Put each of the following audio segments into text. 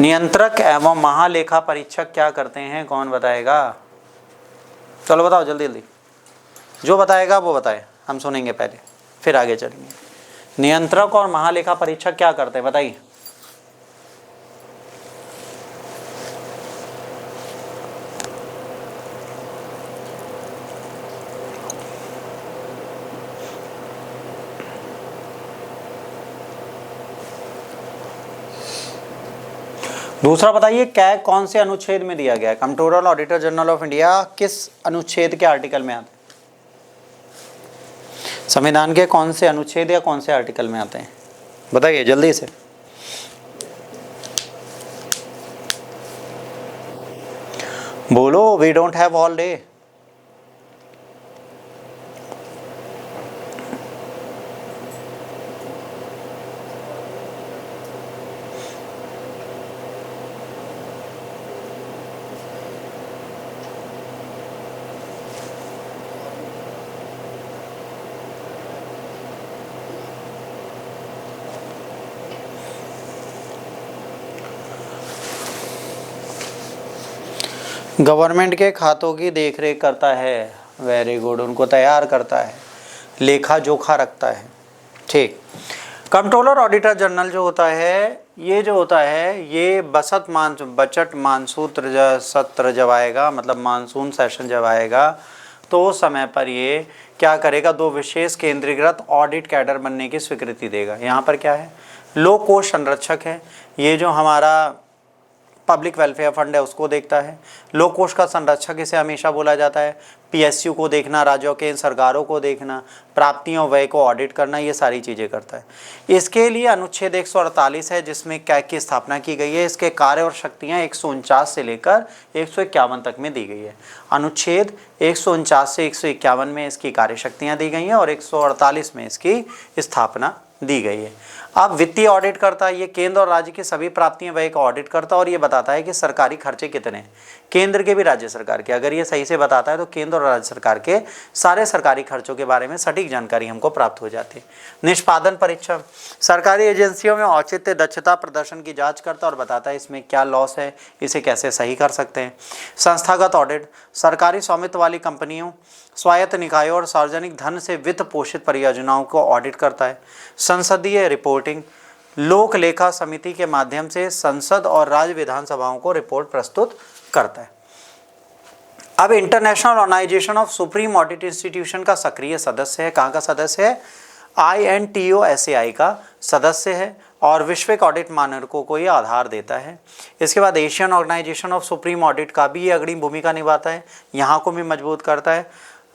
नियंत्रक एवं महालेखा परीक्षक क्या करते हैं, कौन बताएगा? चलो बताओ जल्दी जल्दी, जो बताएगा वो बताए, हम सुनेंगे पहले फिर आगे चलेंगे। नियंत्रक और महालेखा परीक्षक क्या करते हैं बताइए। दूसरा बताइए, कैग कौन से अनुच्छेद में दिया गया है? Controller auditor general of India किस अनुच्छेद के आर्टिकल में आते हैं? संविधान के कौन से अनुच्छेद या कौन से आर्टिकल में आते हैं बताइए जल्दी से। बोलो, we don't have all day. Government के खातों की देखरेख करता है, वेरी गुड, उनको तैयार करता है, लेखा जोखा रखता है, ठीक। कंट्रोलर ऑडिटर जनरल जो होता है, ये जो होता है ये बजट मानसून सत्र जब आएगा, मतलब मानसून सेशन जब आएगा, तो उस समय पर ये क्या करेगा, 2 विशेष केंद्रीकृत ऑडिट कैडर बनने की स्वीकृति देगा। यहाँ पर क्या है, लोक कोष संरक्षक है, ये जो हमारा पब्लिक वेलफेयर फंड है उसको देखता है। लोक कोष का संरक्षक इसे हमेशा बोला जाता है। पीएसयू को देखना, राज्यों के सरकारों को देखना, प्राप्तियों व्यय को ऑडिट करना, ये सारी चीज़ें करता है। इसके लिए अनुच्छेद 148 है जिसमें कैग की स्थापना की गई है। इसके कार्य और शक्तियाँ 149 से लेकर 151 तक में दी गई है। अनुच्छेद 149 से 151 में इसकी कार्य शक्तियाँ दी गई हैं और 148 में इसकी स्थापना दी गई है। अब वित्तीय ऑडिट करता है, ये केंद्र और राज्य की सभी प्राप्तियां व्यय का ऑडिट करता है और ये बताता है कि सरकारी खर्चे कितने हैं, केंद्र के भी राज्य सरकार के। अगर ये सही से बताता है तो केंद्र और राज्य सरकार के सारे सरकारी खर्चों के बारे में सटीक जानकारी हमको प्राप्त हो जाती है। निष्पादन परीक्षण, सरकारी एजेंसियों में औचित्य दक्षता प्रदर्शन की जांच करता है और बताता है इसमें क्या लॉस है, इसे कैसे सही कर सकते हैं। संस्थागत ऑडिट, सरकारी स्वामित्व वाली कंपनियों, स्वायत्त निकायों और सार्वजनिक धन से वित्त पोषित परियोजनाओं को ऑडिट करता है। संसदीय रिपोर्टिंग, लोक लेखा समिति के माध्यम से संसद और राज्य विधानसभाओं को रिपोर्ट प्रस्तुत करता है। अब international organisation of supreme audit institution का सक्रिय सदस्य है। कहाँ का सदस्य है? INTOSAI का सदस्य है और वैश्विक ऑडिट मानकों को ये आधार देता है। इसके बाद Asian organisation of supreme audit का भी ये अग्रणी भूमिका निभाता है, यहाँ को भी मजबूत करता है।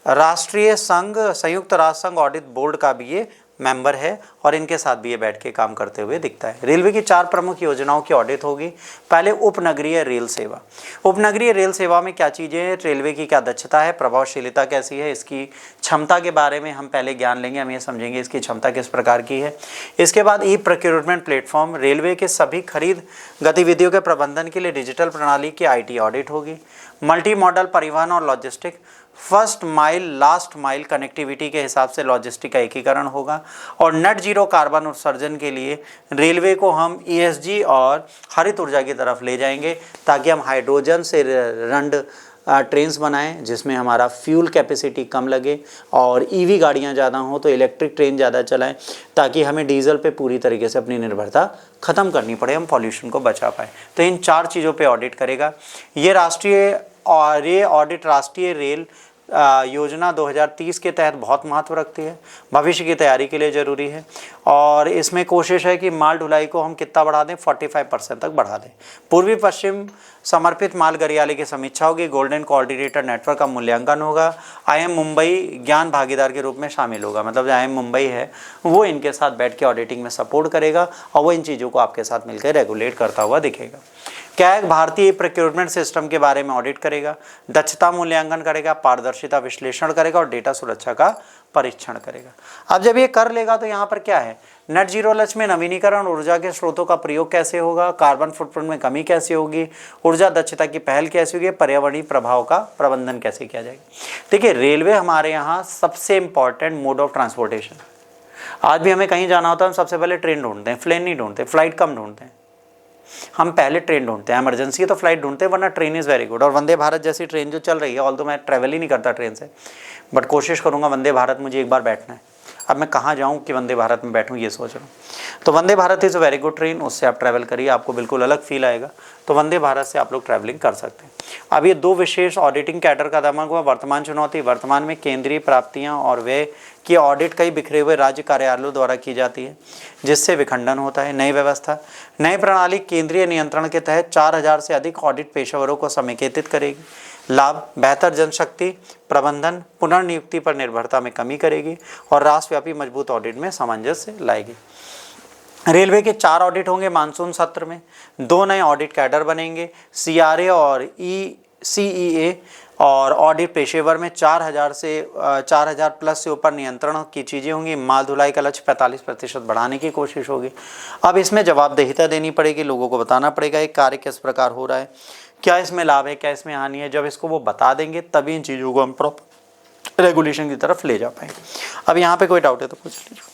राष्ट्रीय संघ, संयुक्त राष्ट्र संघ ऑडिट बोर्ड का भी ये मेंबर है और इनके साथ भी ये बैठ के काम करते हुए दिखता है। रेलवे की 4 प्रमुख योजनाओं की ऑडिट होगी। पहले उपनगरीय रेल सेवा। उपनगरीय रेल सेवा में क्या चीज़ें हैं, रेलवे की क्या दक्षता है, प्रभावशीलता कैसी है, इसकी क्षमता के बारे में हम पहले ज्ञान लेंगे, हम ये समझेंगे इसकी क्षमता किस प्रकार की है। इसके बाद ई प्रोक्योरमेंट प्लेटफॉर्म, रेलवे के सभी खरीद गतिविधियों के प्रबंधन के लिए डिजिटल प्रणाली की IT ऑडिट होगी। मल्टी मॉडल परिवहन और logistic, first mile last mile connectivity के हिसाब से लॉजिस्टिक का एकीकरण होगा। और नेट जीरो कार्बन उत्सर्जन के लिए रेलवे को हम ESG और हरित ऊर्जा की तरफ ले जाएंगे ताकि हम हाइड्रोजन से रन ट्रेन्स बनाएं जिसमें हमारा फ्यूल कैपेसिटी कम लगे और EV गाड़ियां ज़्यादा हों तो इलेक्ट्रिक ट्रेन ज़्यादा चलाएं ताकि हमें डीजल पे पूरी तरीके से अपनी निर्भरता ख़त्म करनी पड़े, हम पॉल्यूशन को बचा पाए। तो इन 4 चीज़ों पे ऑडिट करेगा। ये ऑडिट राष्ट्रीय रेल योजना 2030 के तहत बहुत महत्व रखती है, भविष्य की तैयारी के लिए ज़रूरी है। और इसमें कोशिश है कि माल ढुलाई को हम कितना बढ़ा दें, 45% तक बढ़ा दें। पूर्वी पश्चिम समर्पित माल गरियाले की समीक्षा होगी। गोल्डन कोऑर्डिनेटर नेटवर्क का मूल्यांकन होगा। IIM मुंबई ज्ञान भागीदार के रूप में शामिल होगा, मतलब IIM मुंबई है वो इनके साथ बैठ के ऑडिटिंग में सपोर्ट करेगा और वो इन चीज़ों को आपके साथ मिलकर रेगुलेट करता हुआ दिखेगा। कैग भारतीय प्रोक्योरमेंट सिस्टम के बारे में ऑडिट करेगा, दक्षता मूल्यांकन करेगा, पारदर्शिता विश्लेषण करेगा और डेटा सुरक्षा का परीक्षण करेगा। अब जब ये कर लेगा तो यहाँ पर क्या है, नेट जीरो लक्ष्य में नवीनीकरण ऊर्जा के स्रोतों का प्रयोग कैसे होगा, कार्बन फुटप्रिंट में कमी कैसे होगी, ऊर्जा दक्षता की पहल कैसे होगी, पर्यावरणीय प्रभाव का प्रबंधन कैसे किया जाएगा। देखिए, रेलवे हमारे यहाँ सबसे इम्पॉर्टेंट मोड ऑफ ट्रांसपोर्टेशन। आज भी हमें कहीं जाना होता है हम सबसे पहले ट्रेन ढूंढते हैं, प्लेन नहीं ढूंढते, फ्लाइट कम ढूंढते हैं। हम पहले ट्रेन ढूंढते हैं, इमरजेंसी है तो फ्लाइट ढूंढते हैं, वरना ट्रेन इज़ वेरी गुड। और वंदे भारत जैसी ट्रेन जो चल रही है, ऑल्दो मैं ट्रैवल ही नहीं करता ट्रेन से, बट कोशिश करूँगा वंदे भारत मुझे एक बार बैठना है। अब मैं कहाँ जाऊँ कि वंदे भारत में बैठूँ, ये सोच रहा हूँ। तो Vande Bharat is a very good train, उससे आप ट्रैवल करिए, आपको बिल्कुल अलग फील आएगा। तो वंदे भारत से आप लोग ट्रैवलिंग कर सकते हैं। अब ये दो विशेष ऑडिटिंग कैडर का दमन हुआ। वर्तमान चुनौती, वर्तमान में केंद्रीय प्राप्तियाँ और व्यय की ऑडिट कई बिखरे हुए राज्य कार्यालयों द्वारा की जाती है, जिससे विखंडन होता है। नई व्यवस्था, नई प्रणाली केंद्रीय नियंत्रण के तहत 4000 से अधिक ऑडिट पेशेवरों को समेकित करेगी। लाभ, बेहतर जनशक्ति प्रबंधन, पुनर्नियुक्ति पर निर्भरता में कमी करेगी और राष्ट्रव्यापी मजबूत ऑडिट में सामंजस्य लाएगी। रेलवे के 4 ऑडिट होंगे मानसून सत्र में, 2 नए ऑडिट कैडर बनेंगे, CRA और CEA, और ऑडिट पेशेवर में 4000 प्लस से ऊपर नियंत्रण की चीज़ें होंगी। माल ढुलाई का लक्ष्य 45% बढ़ाने की कोशिश होगी। अब इसमें जवाबदेहिता देनी पड़ेगी, लोगों को बताना पड़ेगा ये कार्य किस प्रकार हो रहा है, क्या इसमें लाभ है, क्या इसमें हानि है। जब इसको वो बता देंगे तभी इन चीज़ों को हम प्रॉपर रेगुलेशन की तरफ ले जा पाएंगे। अब यहाँ पे कोई डाउट है तो पूछ लीजिए।